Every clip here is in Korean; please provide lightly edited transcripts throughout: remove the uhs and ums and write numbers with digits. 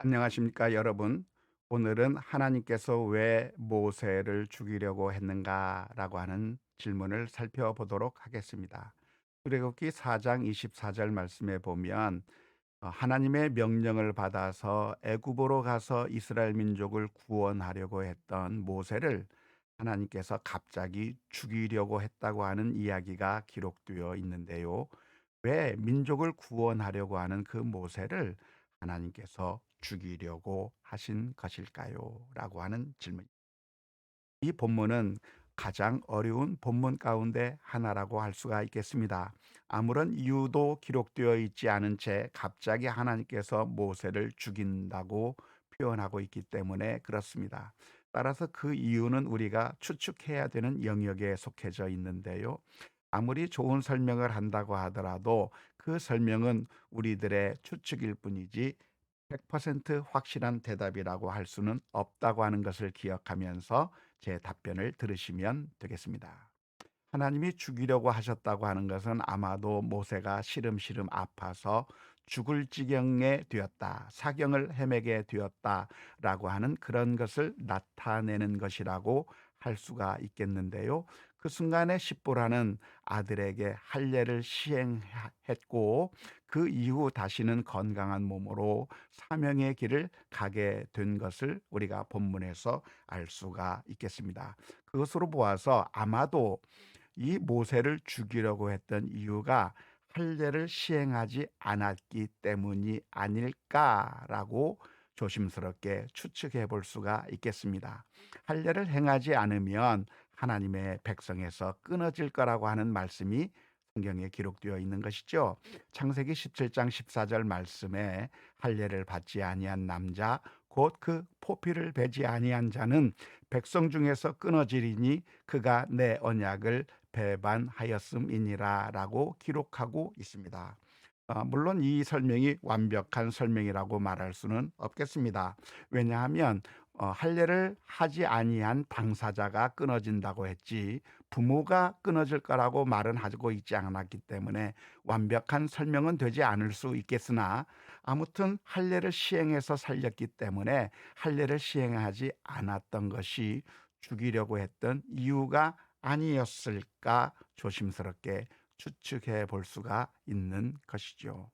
안녕하십니까, 여러분. 오늘은 하나님께서 왜 모세를 죽이려고 했는가라고 하는 질문을 살펴보도록 하겠습니다. 출애굽기 4장 24절 말씀에 보면 하나님의 명령을 받아서 애굽으로 가서 이스라엘 민족을 구원하려고 했던 모세를 하나님께서 갑자기 죽이려고 했다고 하는 이야기가 기록되어 있는데요. 왜 민족을 구원하려고 하는 그 모세를 하나님께서 죽이려고 하신 것일까요? 라고 하는 질문. 이 본문은 가장 어려운 본문 가운데 하나라고 할 수가 있겠습니다. 아무런 이유도 기록되어 있지 않은 채 갑자기 하나님께서 모세를 죽인다고 표현하고 있기 때문에 그렇습니다. 따라서 그 이유는 우리가 추측해야 되는 영역에 속해져 있는데요. 아무리 좋은 설명을 한다고 하더라도 그 설명은 우리들의 추측일 뿐이지 100% 확실한 대답이라고 할 수는 없다고 하는 것을 기억하면서 제 답변을 들으시면 되겠습니다. 하나님이 죽이려고 하셨다고 하는 것은 아마도 모세가 시름시름 아파서 죽을 지경에 되었다, 사경을 헤매게 되었다라고 하는 그런 것을 나타내는 것이라고 할 수가 있겠는데요. 그 순간에 십보라는 아들에게 할례를 시행했고 그 이후 다시는 건강한 몸으로 사명의 길을 가게 된 것을 우리가 본문에서 알 수가 있겠습니다. 그것으로 보아서 아마도 이 모세를 죽이려고 했던 이유가 할례를 시행하지 않았기 때문이 아닐까라고 조심스럽게 추측해 볼 수가 있겠습니다. 할례를 행하지 않으면 하나님의 백성에서 끊어질 거라고 하는 말씀이 성경에 기록되어 있는 것이죠. 창세기 17장 14절 말씀에 할례를 받지 아니한 남자 곧 그 포피를 베지 아니한 자는 백성 중에서 끊어지리니 그가 내 언약을 배반하였음이니라라고 기록하고 있습니다. 물론 이 설명이 완벽한 설명이라고 말할 수는 없겠습니다. 왜냐하면 할례를 하지 아니한 당사자가 끊어진다고 했지 부모가 끊어질 거라고 말은 하고 있지 않았기 때문에 완벽한 설명은 되지 않을 수 있겠으나 아무튼 할례를 시행해서 살렸기 때문에 할례를 시행하지 않았던 것이 죽이려고 했던 이유가 아니었을까 조심스럽게 추측해 볼 수가 있는 것이죠.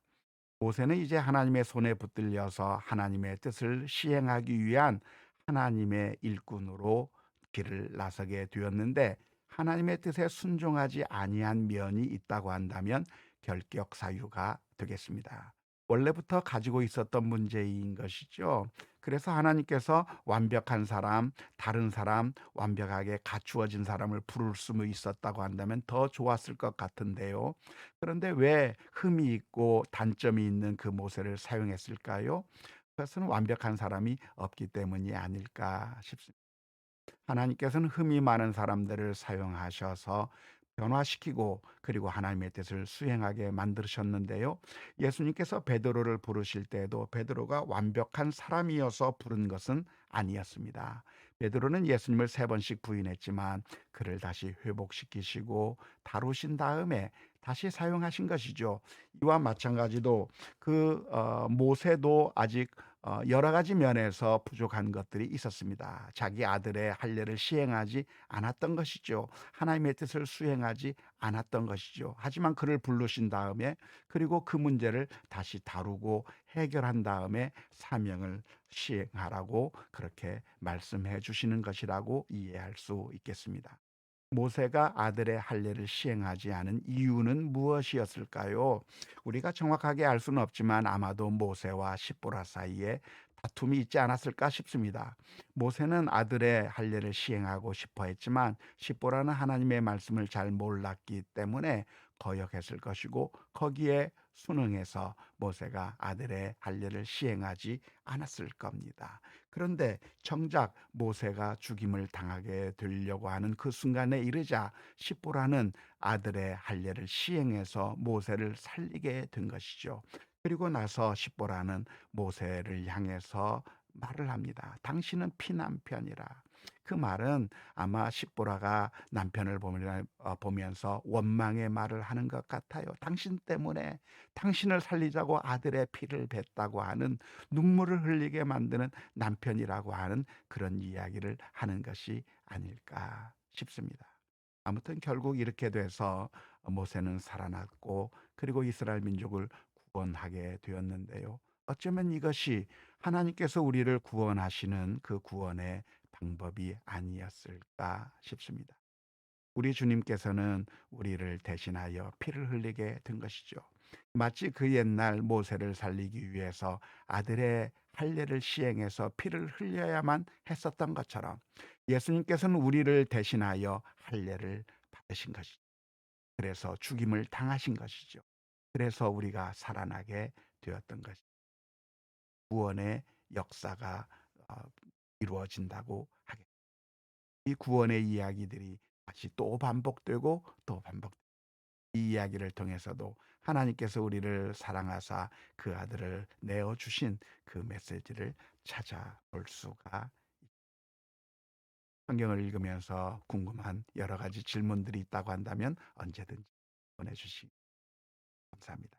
모세는 이제 하나님의 손에 붙들려서 하나님의 뜻을 시행하기 위한 하나님의 일꾼으로 길을 나서게 되었는데 하나님의 뜻에 순종하지 아니한 면이 있다고 한다면 결격 사유가 되겠습니다. 원래부터 가지고 있었던 문제인 것이죠. 그래서 하나님께서 완벽한 사람, 다른 사람, 완벽하게 갖추어진 사람을 부를 수 있었다고 한다면 더 좋았을 것 같은데요. 그런데 왜 흠이 있고 단점이 있는 그 모세를 사용했을까요? 그것은 완벽한 사람이 없기 때문이 아닐까 싶습니다. 하나님께서는 흠이 많은 사람들을 사용하셔서 변화시키고 그리고 하나님의 뜻을 수행하게 만드셨는데요. 예수님께서 베드로를 부르실 때에도 베드로가 완벽한 사람이어서 부른 것은 아니었습니다. 베드로는 예수님을 3번씩 부인했지만 그를 다시 회복시키시고 다루신 다음에 다시 사용하신 것이죠. 이와 마찬가지로 모세도 아직 여러 가지 면에서 부족한 것들이 있었습니다. 자기 아들의 할례를 시행하지 않았던 것이죠. 하나님의 뜻을 수행하지 않았던 것이죠. 하지만 그를 부르신 다음에 그리고 그 문제를 다시 다루고 해결한 다음에 사명을 시행하라고 그렇게 말씀해 주시는 것이라고 이해할 수 있겠습니다. 모세가 아들의 할례를 시행하지 않은 이유는 무엇이었을까요? 우리가 정확하게 알 수는 없지만 아마도 모세와 십보라 사이에 다툼이 있지 않았을까 싶습니다. 모세는 아들의 할례를 시행하고 싶어 했지만 십보라는 하나님의 말씀을 잘 몰랐기 때문에 거역했을 것이고 거기에 순응해서 모세가 아들의 할례를 시행하지 않았을 겁니다. 그런데 정작 모세가 죽임을 당하게 되려고 하는 그 순간에 이르자 십보라는 아들의 할례를 시행해서 모세를 살리게 된 것이죠. 그리고 나서 십보라는 모세를 향해서 말을 합니다. 당신은 피난편이라. 그 말은 아마 십보라가 남편을 보면서 원망의 말을 하는 것 같아요. 당신 때문에 당신을 살리자고 아들의 피를 뱉다고 하는, 눈물을 흘리게 만드는 남편이라고 하는 그런 이야기를 하는 것이 아닐까 싶습니다. 아무튼 결국 이렇게 돼서 모세는 살아났고, 그리고 이스라엘 민족을 구원하게 되었는데요. 어쩌면 이것이 하나님께서 우리를 구원하시는 그 구원의 방법이 아니었을까 싶습니다. 우리 주님께서는 우리를 대신하여 피를 흘리게 된 것이죠. 마치 그 옛날 모세를 살리기 위해서 아들의 할례를 시행해서 피를 흘려야만 했었던 것처럼, 예수님께서는 우리를 대신하여 할례를 받으신 것이죠. 그래서 죽임을 당하신 것이죠. 그래서 우리가 살아나게 되었던 것이, 구원의 역사가 어, 이루어진다고 하겠습니다. 이 구원의 이야기들이 다시 또 반복되고 또 반복되고, 이 이야기를 통해서도 하나님께서 우리를 사랑하사 그 아들을 내어 주신 그 메시지를 찾아볼 수가, 성경을 읽으면서 궁금한 여러 가지 질문들이 있다고 한다면 언제든지 보내주시기 감사합니다.